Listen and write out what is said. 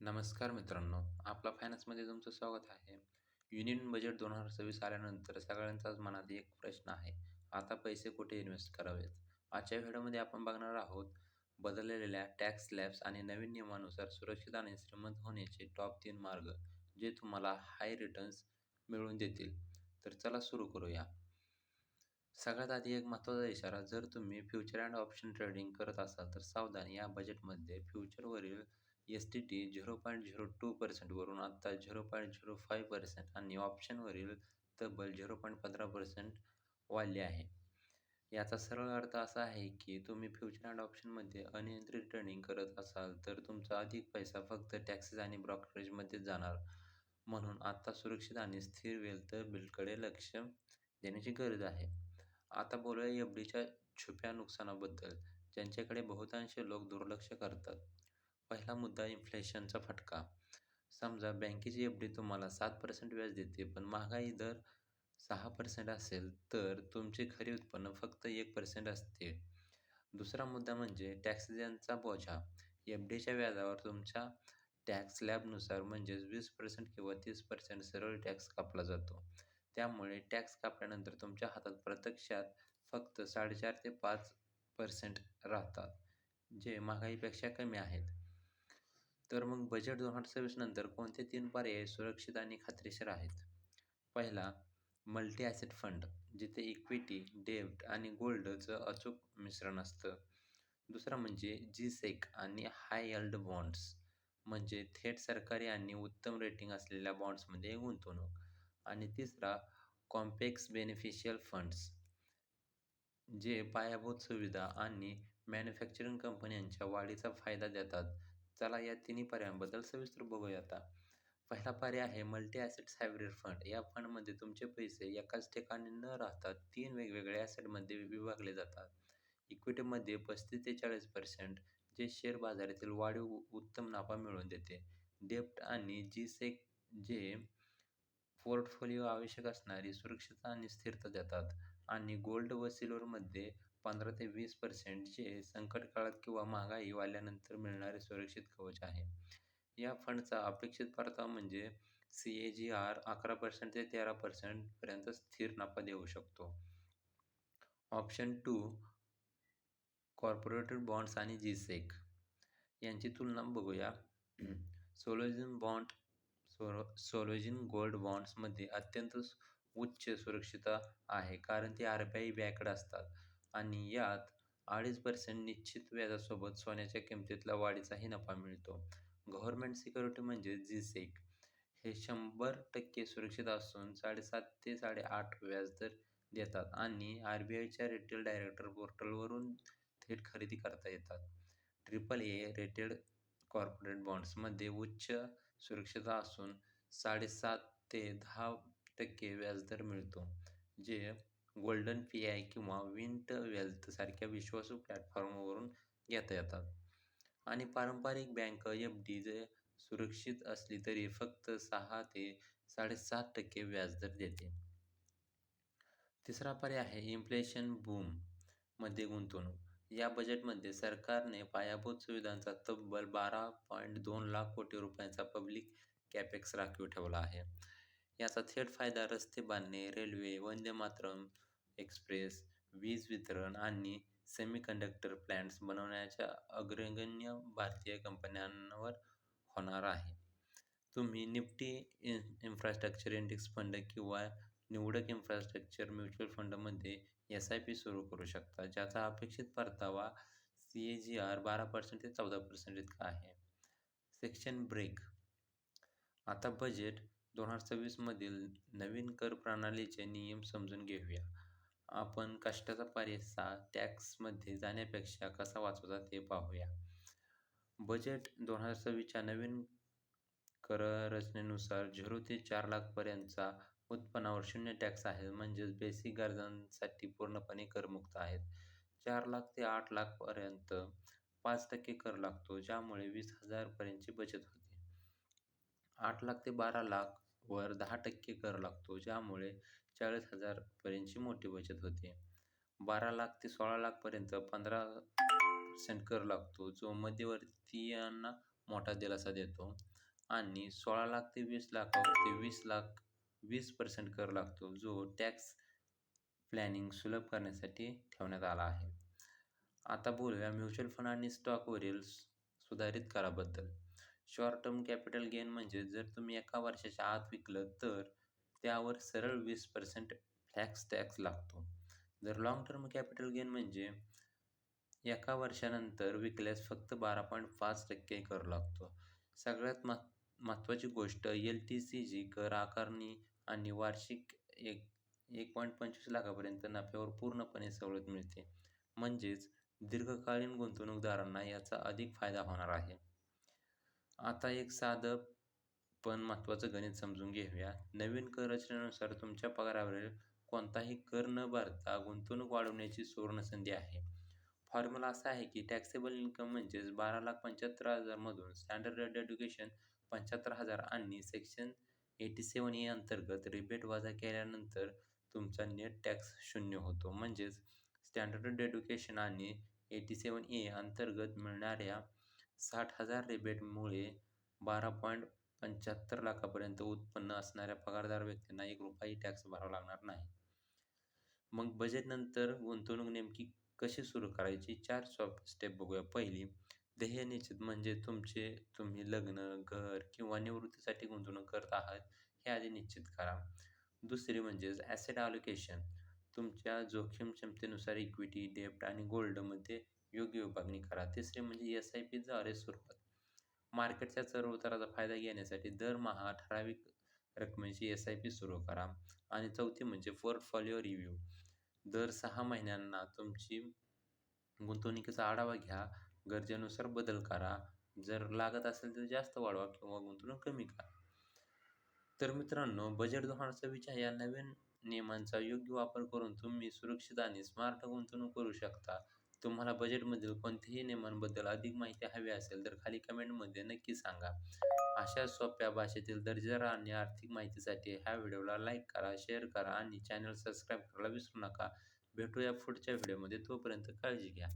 नमस्कार मित्रांनो, आपला फायनान्समध्ये तुमचं स्वागत आहे. युनियन बजेट 2026 आल्यानंतर सगळ्यांच्याच मनात एक प्रश्न आहे. आता पैसे कुठे इन्व्हेस्ट करावेत? आजच्या व्हिडिओमध्ये आपण बघणार आहोत बदललेल्या टॅक्स स्लॅब्स आणि नवीन नियमानुसार सुरक्षित आणि श्रीमंत होण्याचे टॉप 3 मार्ग, जे तुम्हाला हाय रिटर्न्स मिळवून देतील. तर चला सुरू करूया. सगळ्यात आधी एक महत्त्वाचा इशारा, जर तुम्ही फ्युचर अँड ऑप्शन ट्रेडिंग करत असाल तर सावधान. या बजेटमध्ये फ्युचरवरील एस-टी-टी 0.02% वरून आता 0.05% आणि ऑप्शनवरील तब्बल 0.15% वाढले आहे. याचा सरळ अर्थ असा आहे की तुम्ही फ्युचर अँड ऑप्शनमध्ये अनियंत्रित ट्रेडिंग करत असाल तर तुमचा अधिक पैसा फक्त टॅक्सेस आणि ब्रोकरेजमध्येच जाणार. म्हणून आता सुरक्षित आणि स्थिर वेल्थ बिल्डकडे लक्ष देण्याची गरज आहे. आता बोलूया एफ-डीच्या छुप्या नुकसानाबद्दल, ज्यांच्याकडे बहुतांश लोक दुर्लक्ष करतात. पहिला मुद्दा, इन्फ्लेशनचा फटका. समजा बँकेची एफ-डी तुम्हाला 7% व्याज देते, पण महागाई दर 6% असेल, तर तुमचे खरे उत्पन्न फक्त 1% असते. दुसरा मुद्दा म्हणजे टॅक्सेसचा बोजा. एफ-डीच्या व्याजावर तुमच्या टॅक्स स्लॅबनुसार म्हणजेच 20% किंवा 30% सरळ टॅक्स कापला जातो. त्यामुळे टॅक्स कापल्यानंतर तुमच्या हातात प्रत्यक्षात फक्त 4.5% ते 5% राहतात, जे महागाईपेक्षा कमी आहेत. तर मग बजेट 2026 नंतर कोणते 3 पर्याय सुरक्षित आणि खात्रीशीर आहेत? पहिला, मल्टी ॲसेट फंड, जिथे इक्विटी, डेब्ट आणि गोल्डचं अचूक मिश्रण असतं. दुसरा म्हणजे जी-सेक आणि हाय यील्ड बॉण्ड्स, म्हणजे थेट सरकारी आणि उत्तम रेटिंग असलेल्या बॉण्ड्समध्ये गुंतवणूक. आणि तिसरा, कॉम्प्लेक्स बेनिफिशियल फंड्स, जे पायाभूत सुविधा आणि मॅन्युफॅक्चरिंग कंपन्यांच्या वाढीचा फायदा देतात. चला या तिन्ही पर्यायांबद्दल सविस्तर बघूया आता. पहिला पर्याय आहे मल्टी ॲसेट्स हायब्रिड फंड. या फंडमध्ये तुमचे पैसे एकाच ठिकाणी न राहता 3 वेगवेगळ्या ॲसेटमध्ये विभागले जातात. इक्विटीमध्ये 35% ते 40%, जे शेअर बाजारातील वाढीव उत्तम नफा मिळवून देते. डेब्ट आणि जी-सेक, जे पोर्टफोलिओ आवश्यक असणारी सुरक्षितता आणि स्थिरता देतात. आणि गोल्ड व सिल्वरमध्ये 15% ते 20%, जे संकट काळात किंवा महागाई वाढल्यानंतर मिळणारे सुरक्षित कवच आहे. या फंडचा अपेक्षित परतावा म्हणजे सी-ए-जी-आर 11% ते 13% पर्यंत स्थिर नफा देऊ शकतो. ऑप्शन 2, कॉर्पोरेट बॉण्ड्स आणि जी-सेक यांची तुलना बघूया. सोलोजिन बॉण्ड सोलोजिन गोल्ड बॉण्ड्समध्ये अत्यंत उच्च सुरक्षितता आहे, कारण ते आर-बी-आय बॅक्ड असतात आणि यात 2.5% निश्चित व्याजासोबत सोन्याच्या किमतीतल्या वाढीचाही नफा मिळतो. गव्हर्नमेंट सिक्युरिटी म्हणजे जी-सेक हे 100% सुरक्षित असून 7.5% ते 8.5% व्याजदर देतात आणि आर-बी-आयच्या रिटेल डायरेक्ट पोर्टलवरून थेट खरेदी करता येतात. ट्रिपल-ए रेटेड कॉर्पोरेट बॉण्ड्समध्ये उच्च सुरक्षितता असून 7.5% ते 10% व्याजदर मिळतो, जे गोल्डन पी-आय किंवा विंट वेल्थ सारख्या विश्वासू प्लॅटफॉर्मवरून घेता येतात. आणि पारंपरिक बँक एफ-डी सुरक्षित असली तरी फक्त 6% ते 7.5% व्याजदर देते. तिसरा पर्याय आहे इन्फ्लेशन बूम मध्ये गुंतवणूक. या बजेटमध्ये सरकारने पायाभूत सुविधांचा तब्बल 12.2 लाख कोटी रुपयांचा पब्लिक कॅपेक्स राखीव ठेवला आहे. याचा थेट फायदा रस्ते बांधणे, रेल्वे, वंदे मातरम एक्सप्रेस, वीज वितरण आणि सेमीकंडक्टर प्लांट्स बनवण्याच्या अग्रगण्य भारतीय कंपन्यांवर होणार आहे. तुम्ही निफ्टी इन्फ्रास्ट्रक्चर इंडेक्स फंड किंवा निवडक इन्फ्रास्ट्रक्चर म्युच्युअल फंडमध्ये एस-आय-पी सुरू करू शकता, ज्याचा अपेक्षित परतावा सी-ए-जी-आर 12% ते 14% इतका आहे. Section break. आता बजेट 2026 मधील नवीन कर प्रणालीचे नियम समजून घेऊया. आपण कष्टाचा पैसा टॅक्समध्ये जाण्यापेक्षा कसा वाचवायचा ते पाहूया. बजेट 2026 च्या नवीन कररचनेनुसार 0 ते 4 लाख पर्यंतच्या उत्पन्नावर 0 टॅक्स आहे, म्हणजेच बेसिक गरजांसाठी पूर्णपणे करमुक्त आहेत. 4 लाख ते 8 लाख पर्यंत 5% कर लागतो, ज्यामुळे 20,000 पर्यंतची बचत होते. 8 लाख ते 12 लाख वर 10% कर लागतो, ज्यामुळे 40,000 पर्यंतची मोठी बचत होते. 12 लाख ते 16 लाख पर्यंत 15% कर लागतो, जो मध्यमवर्गीयांना मोठा दिलासा देतो आणि 16 लाख ते 20 लाखावर ते 20 लाख 20% कर लागतो, जो टॅक्स प्लॅनिंग सुलभ करण्यासाठी ठेवण्यात आला आहे. आता बोलूया म्युच्युअल फंड आणि स्टॉकवरील सुधारित कराबद्दल. शॉर्ट टर्म कॅपिटल गेन म्हणजे जर तुम्ही एका वर्षाच्या आत विकलं तर त्यावर सरळ 20% टॅक्स लागतो. जर लाँग टर्म कॅपिटल गेन म्हणजे एका वर्षानंतर विकल्यास फक्त 12.5% कर लागतो. सगळ्यात महत्त्वाची गोष्ट एल-टी-सी-जी कर आकारणी आणि वार्षिक 1.25 लाखापर्यंत नफ्यावर पूर्णपणे सवलत मिळते. म्हणजेच दीर्घकालीन गुंतवणूकदारांना याचा अधिक फायदा होणार आहे. आता एक साधं पण महत्त्वाचं गणित समजून घेऊया. नवीन कर रचनेनुसार तुमच्या पगारावरील कोणताही कर न भरता गुंतवणूक वाढवण्याची सुवर्णसंधी आहे. फॉर्म्युला असा आहे की टॅक्सेबल इन्कम म्हणजेच 12,75,000 मधून स्टँडर्ड रेट एज्युकेशन 75,000 आणि सेक्शन 87A अंतर्गत रिबेट वजा केल्यानंतर तुमचा नेट टॅक्स 0 होतो. म्हणजेच स्टँडर्ड एज्युकेशन आणि 87A अंतर्गत मिळणाऱ्या 60,000 रिबेटमुळे 12.75 लाखापर्यंत उत्पन्न असणाऱ्या पगारदार व्यक्तींना ₹1ही टॅक्स भरावा लागणार नाही. मग बजेटनंतर गुंतवणूक नेमकी कशी सुरू करायची? 4 सॉफ्ट स्टेप बघूया. पहिली, ध्येय निश्चित म्हणजे तुम्ही लग्न, घर किंवा निवृत्तीसाठी गुंतवणूक करत आहात हे आधी निश्चित करा. दुसरी म्हणजे ॲसेट अलोकेशन. तुमच्या जोखीम क्षमतेनुसार इक्विटी, डेब्ट आणि गोल्डमध्ये योग्य विभागणी करा. तिसरी म्हणजे एस-आय-पीद्वारे सुरुवात. मार्केटच्या चढ-उताराचा फायदा घेण्यासाठी दरमहा ठराविक रकमेची एस-आय-पी सुरू करा. आणि चौथी म्हणजे पोर्टफोलिओ रिव्ह्यू. दर 6 महिन्यांना तुमची गुंतवणुकीचा आढावा घ्या. गरजेनुसार बदल करा. जर लागत असेल तर जास्त वाढवा किंवा गुंतवणूक कमी करा. तर मित्रांनो, बजेट 2026च्या या नवीन नियमांचा योग्य वापर करून तुम्ही सुरक्षित आणि स्मार्ट गुंतवणूक करू शकता. तुम्हाला बजेटमधील कोणत्याही नियमांबद्दल अधिक माहिती हवी असेल तर खाली कमेंटमध्ये नक्की सांगा. अशा सोप्या भाषेतील दर्जेदार आणि आर्थिक माहितीसाठी ह्या व्हिडिओला लाईक करा, शेअर करा आणि चॅनल सबस्क्राईब करायला विसरू नका. भेटूया पुढच्या व्हिडिओमध्ये. तोपर्यंत काळजी घ्या.